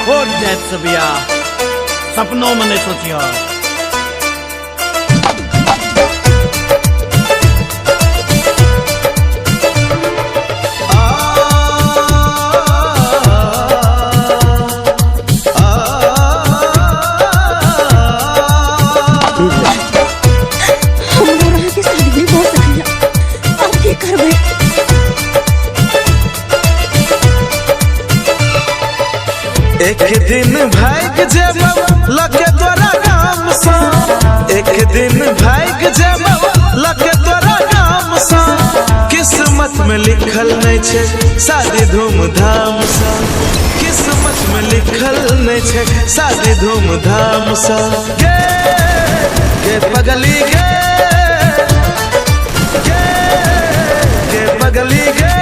हो जाए से बियाह सपनों में नहीं सोचिया। एक दिन भाग जेब लगे तोरा गाम सा, एक दिन भाग जेब लगे तोरा गाम सा। किस्मत में लिखल नहीं छे शादी धूमधाम सा, किस्मत में लिखल नहीं छे शादी धूमधाम सा। गे पगली गे पगली गे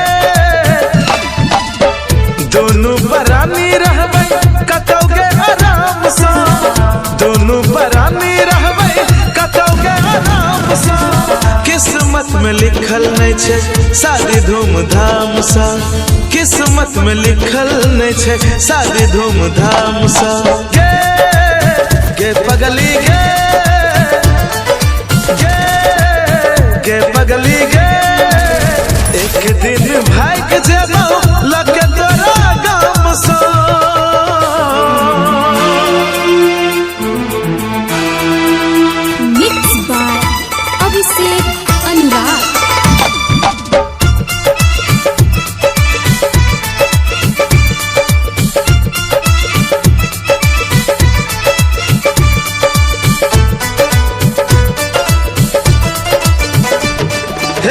दोनों परानी रहबै कतौगे आराम सा, दोनों परानी रहबै कतौगे आराम सा। किस्मत में लिखल नहीं छे शादी धूमधाम सा, किस्मत में लिखल नहीं छे शादी धूमधाम सा। गे पगली गे पगली गे एक दिन भाग जेबो लगे तोरा गाम सा। Mix by Abhishek Anurag.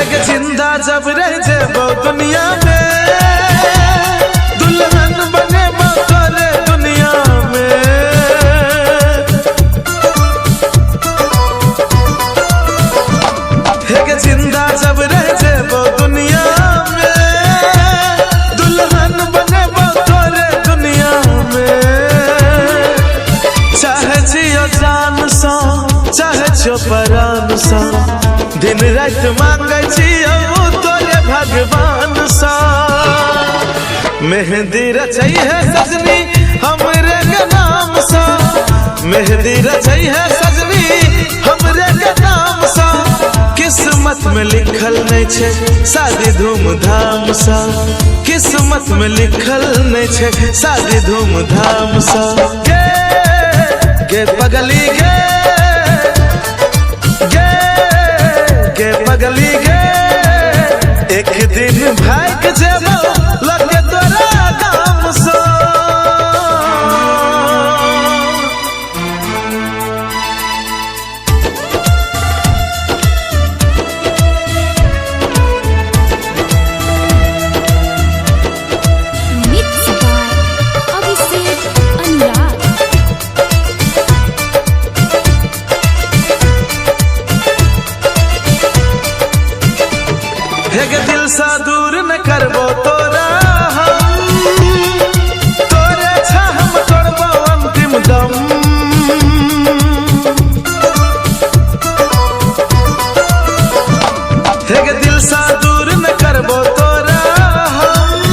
एक जिंदा जब रह जेबो दुनिया में, दुल्हन बने करे दुनिया में। एक जिंदा जब रह जेबो दुनिया में, दुल्हन बने करे दुनिया में। चाहे जियो जान सा चाहे छो परान सा, दिन रात मांगे छियो तोरे भगवान सा। मेहंदी रचई है सजनी हमरे के नाम सा, मेहंदी रचई है सजनी हमरे के नाम सा। किस्मत में लिखल नहीं छे शादी धूमधाम सा, किस्मत में लिखल नहीं छे शादी धूमधाम सा। गे पगली गे पगली गे एक दिन भाग जेबो लगे तोरा गाम सा। Mix by Abhishek Anurag. एक दिल सा दूर न करबो तोरा हम, तोरे छाम करबो अंतिम दम। एक दिल सा दूर न करबो तोरा हम,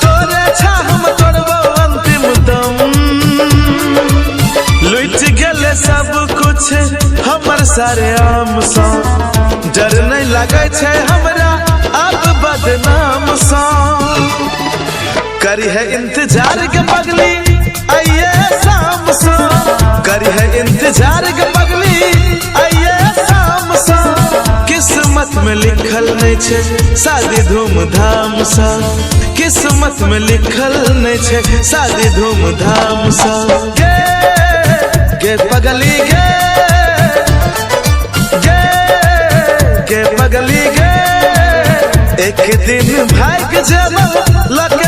तोरे छाम करबो अंतिम दम। लुट गेले सब कुछ हमर सारे आम सा, डर नहीं लगे छे हमरा अब बदनाम सा। करी है इंतजार के पगली आइए शाम सा, करी है इंतजार के पगली आइए शाम सा। किस्मत में लिखल नहीं छे शादी धूमधाम सा, किस्मत में लिखल नहीं छे शादी धूमधाम सा। गे पगली गे पगली गे एक दिन भाग जेबो लगे